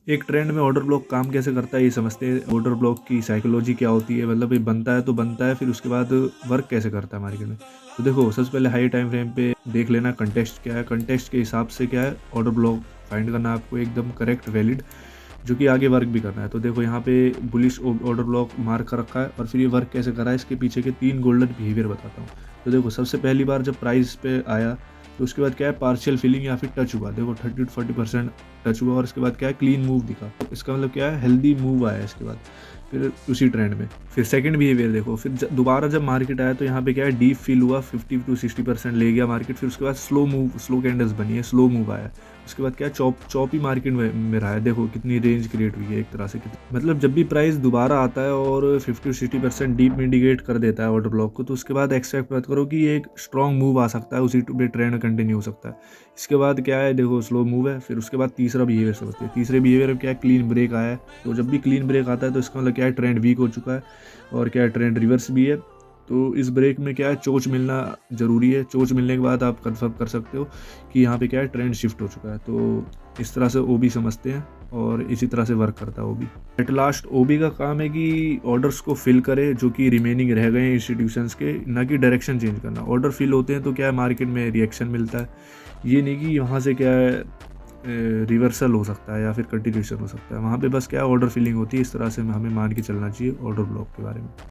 एक ट्रेंड में order block काम कैसे करता है ये समझते हैं। ऑर्डर ब्लॉक की साइकोलॉजी क्या होती है, मतलब ये बनता है तो बनता है, फिर उसके बाद वर्क कैसे करता है मार्केट में। तो देखो, सबसे पहले हाई टाइम फ्रेम पे देख लेना कंटेक्स्ट क्या है, कंटेक्स्ट के हिसाब से क्या है ऑर्डर ब्लॉक फाइंड करना आपको एकदम करेक्ट वैलिड, जो कि आगे वर्क भी करना है। तो देखो यहाँ पे बुलिश ऑर्डर ब्लॉक मार्क कर रखा है, और फिर ये वर्क कैसे करा है इसके पीछे के 3 गोल्डन बिहेवियर बताता हूँ। तो देखो, सबसे पहली बार जब प्राइस पे आया तो उसके बाद क्या है पार्शियल फिलिंग या फिर टच हुआ। देखो 30-40% टच हुआ, और इसके बाद क्या है क्लीन मूव दिखा। इसका मतलब क्या है हेल्दी मूव आया इसके बाद फिर उसी ट्रेंड में। फिर सेकंड बिहेवियर देखो, फिर दोबारा जब मार्केट आया तो यहाँ पे क्या है डीप फील हुआ, 50-60% ले गया मार्केट। फिर उसके बाद स्लो कैंडल्स बनी है, स्लो मूव आया। उसके बाद क्या चौपी मार्केट में रहा है। देखो कितनी रेंज क्रिएट हुई है एक तरह से, मतलब जब भी प्राइस दोबारा आता है और 50-60% डीप में इंडिकेट कर देता है ऑर्डर ब्लॉक को, तो उसके बाद एक्सपेक्ट मत करो कि ये एक स्ट्रॉन्ग मूव आ सकता है, उसी पे ट्रेंड कंटिन्यू हो सकता है। इसके बाद क्या है देखो स्लो मूव है। फिर उसके बाद तीसरा बिहेवियर समझते हैं। तीसरे बिहेवियर में क्या है क्लीन ब्रेक आया है। तो जब भी क्लीन ब्रेक आता है तो इसका मतलब क्या है ट्रेंड वीक हो चुका है, और क्या है ट्रेंड रिवर्स भी है। तो इस ब्रेक में क्या है चोच मिलना ज़रूरी है। चोच मिलने के बाद आप कंफर्म कर सकते हो कि यहाँ पे क्या है ट्रेंड शिफ्ट हो चुका है। तो इस तरह से ओबी समझते हैं, और इसी तरह से वर्क करता है ओबी। एट लास्ट ओबी का काम है कि ऑर्डर्स को फिल करे जो कि रिमेनिंग रह गए हैं इंस्टीट्यूशंस के, ना कि डायरेक्शन चेंज करना। ऑर्डर फिल होते हैं तो क्या है मार्केट में रिएक्शन मिलता है, ये नहीं कि वहाँ से क्या है रिवर्सल हो सकता है या फिर कंटिन्यूशन हो सकता है। वहाँ पे बस क्या है ऑर्डर फिलिंग होती है। इस तरह से हमें मान के चलना चाहिए ऑर्डर ब्लॉक के बारे में।